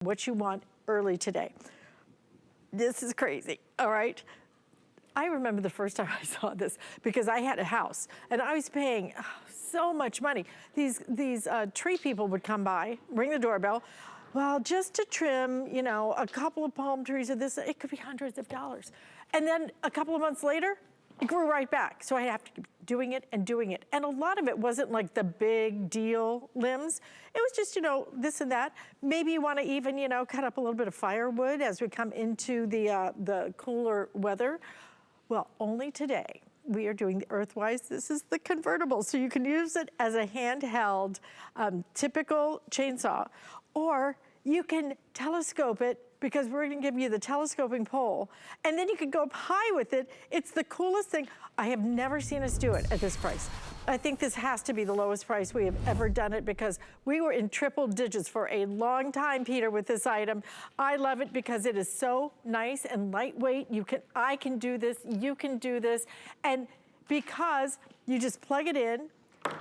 what you want early today. This is crazy, all right? I remember the first time I saw this because I had a house and I was paying so much money. These tree people would come by, ring the doorbell, well, just to trim, you know, a couple of palm trees or this, it could be hundreds of dollars. And then a couple of months later, it grew right back. So I have to keep doing it and doing it. And a lot of it wasn't like the big deal limbs. It was just, you know, this and that. Maybe you wanna even, you know, cut up a little bit of firewood as we come into the cooler weather. Well, only today, we are doing the Earthwise. This is the convertible, so you can use it as a handheld, typical chainsaw, or you can telescope it because we're gonna give you the telescoping pole, and then you can go up high with it. It's the coolest thing. I have never seen us do it at this price. I think this has to be the lowest price we have ever done it because we were in triple digits for a long time, Peter, with this item. I love it because it is so nice and lightweight. I can do this, you can do this, and because you just plug it in,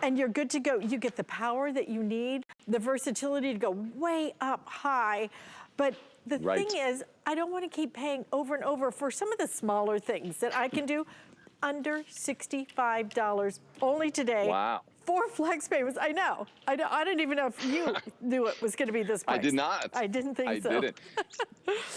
and you're good to go. You get the power that you need, the versatility to go way up high. But the thing is, I don't want to keep paying over and over for some of the smaller things that I can do under $65 only today. Wow. 4 flex payments. I know. I didn't even know if you knew it was going to be this price. I did not. I didn't think so. I didn't.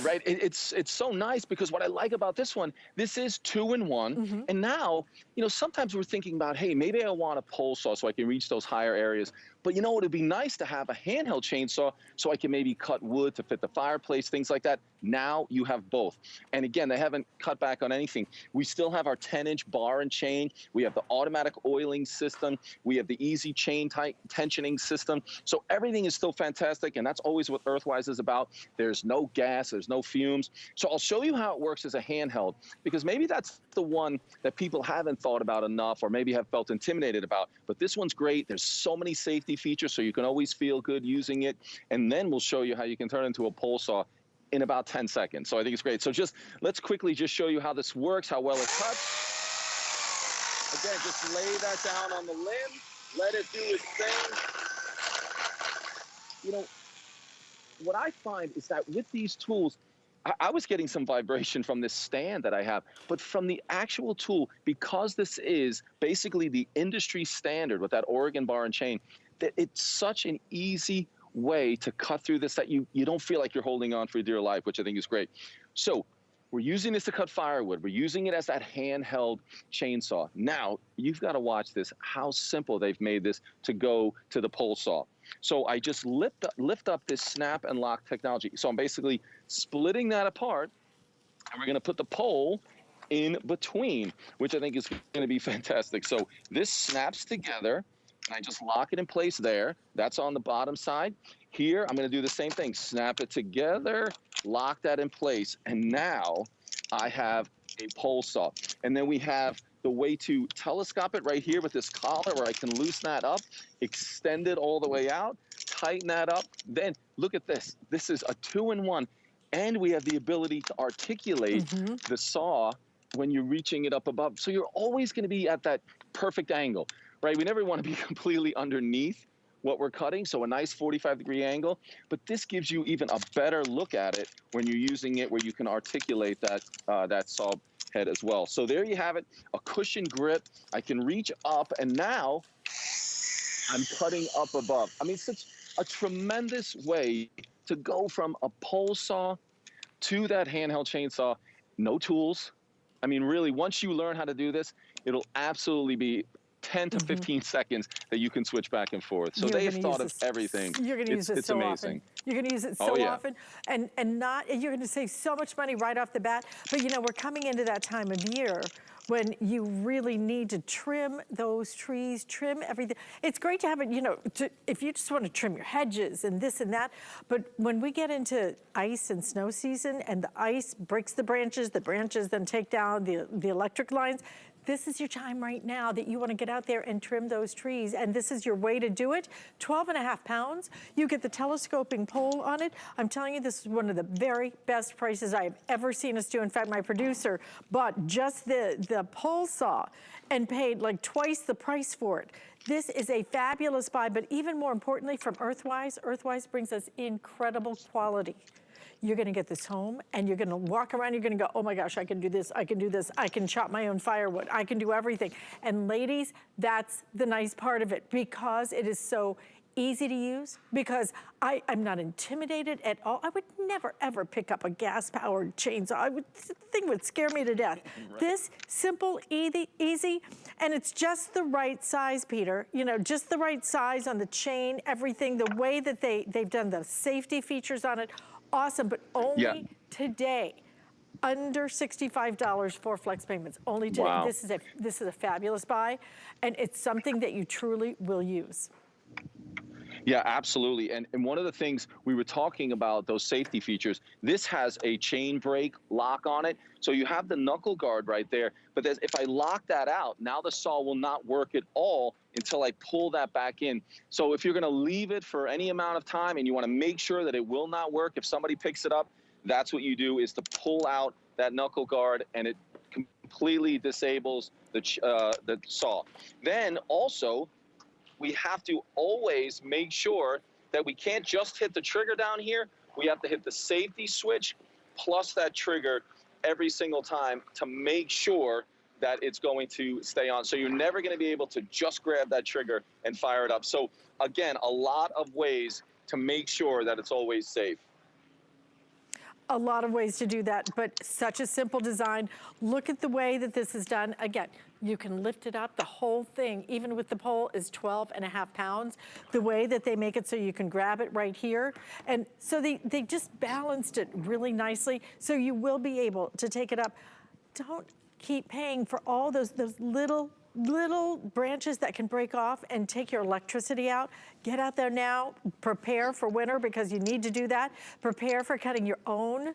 Right. It's so nice because what I like about this one, this is 2-in-1. And now, you know, sometimes we're thinking about, hey, maybe I want a pole saw so I can reach those higher areas. But you know, it'd be nice to have a handheld chainsaw so I can maybe cut wood to fit the fireplace, things like that. Now you have both. And again, they haven't cut back on anything. We still have our 10-inch bar and chain. We have the automatic oiling system. We have the easy chain tensioning system. So everything is still fantastic. And that's always what Earthwise is about. There's no gas, there's no fumes. So I'll show you how it works as a handheld, because maybe that's the one that people haven't thought about enough or maybe have felt intimidated about. But this one's great. There's so many safety features, so you can always feel good using it. And then we'll show you how you can turn it into a pole saw in about 10 seconds. So I think it's great. So let's quickly just show you how this works, how well it cuts. Again, just lay that down on the limb, let it do its thing. You know, what I find is that with these tools, I was getting some vibration from this stand that I have, but from the actual tool, because this is basically the industry standard with that Oregon bar and chain, that it's such an easy way to cut through this that you don't feel like you're holding on for dear life, which I think is great. So we're using this to cut firewood. We're using it as that handheld chainsaw. Now, you've got to watch this, how simple they've made this to go to the pole saw. So I just lift up this snap and lock technology. So I'm basically splitting that apart, and we're going to put the pole in between, which I think is going to be fantastic. So this snaps together, and I just lock it in place there. That's on the bottom side. Here, I'm going to do the same thing. Snap it together, lock that in place, and now I have a pole saw. And then we have the way to telescope it right here with this collar where I can loosen that up, extend it all the way out, tighten that up. Then look at this. This is a 2-in-1, and we have the ability to articulate the saw when you're reaching it up above. So you're always going to be at that perfect angle, right? We never want to be completely underneath what we're cutting, so a nice 45-degree angle, but this gives you even a better look at it when you're using it where you can articulate that, that saw head as well. So there you have it, a cushion grip. I can reach up, and now I'm cutting up above. I mean, such a tremendous way to go from a pole saw to that handheld chainsaw. No tools. I mean, really, once you learn how to do this, it'll absolutely be 10 to 15 seconds that you can switch back and forth. So they have thought of everything. You're going to use it so amazing. often. You're going to use it so often, and you're going to save so much money right off the bat. But you know, we're coming into that time of year when you really need to trim those trees, trim everything. It's great to have it, you know, if you just want to trim your hedges and this and that. But when we get into ice and snow season and the ice breaks the branches then take down the electric lines, This is your time right now that you want to get out there and trim those trees, and this is your way to do it. 12.5 pounds. You get the telescoping pole on it. I'm telling you, this is one of the very best prices I have ever seen us do. In fact, my producer bought just the pole saw and paid like twice the price for it. This is a fabulous buy, but even more importantly from Earthwise, Earthwise brings us incredible quality. You're gonna get this home and you're gonna walk around, you're gonna go, oh my gosh, I can do this, I can do this, I can chop my own firewood, I can do everything. And ladies, that's the nice part of it, because it is so easy to use, because I'm not intimidated at all. I would never ever pick up a gas-powered chainsaw. The thing would scare me to death. Right. This, simple, easy, and it's just the right size, Peter. You know, just the right size on the chain, everything, the way that they've done the safety features on it. Awesome, but only today, under $65 for flex payments. Only today. Wow. This is a fabulous buy, and it's something that you truly will use. Yeah, absolutely. And one of the things we were talking about, those safety features, this has a chain brake lock on it. So you have the knuckle guard right there. But if I lock that out, now the saw will not work at all until I pull that back in. So if you're going to leave it for any amount of time and you want to make sure that it will not work, if somebody picks it up, that's what you do, is to pull out that knuckle guard, and it completely disables the saw. Then also, we have to always make sure that we can't just hit the trigger down here. We have to hit the safety switch plus that trigger every single time to make sure that it's going to stay on. So you're never going to be able to just grab that trigger and fire it up. So again, a lot of ways to make sure that it's always safe. A lot of ways to do that, but such a simple design. Look at the way that this is done. Again, you can lift it up. The whole thing, even with the pole, is 12.5 pounds. The way that they make it so you can grab it right here. And so they just balanced it really nicely, so you will be able to take it up. Don't keep paying for all those little branches that can break off and take your electricity out. Get out there now, prepare for winter, because you need to do that. Prepare for cutting your own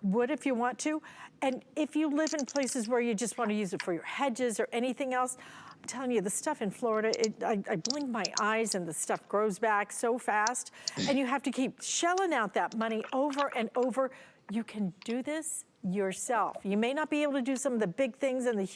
wood if you want to. And if you live in places where you just want to use it for your hedges or anything else, I'm telling you, the stuff in Florida, I blink my eyes and the stuff grows back so fast. And you have to keep shelling out that money over and over. You can do this yourself. You may not be able to do some of the big things and the huge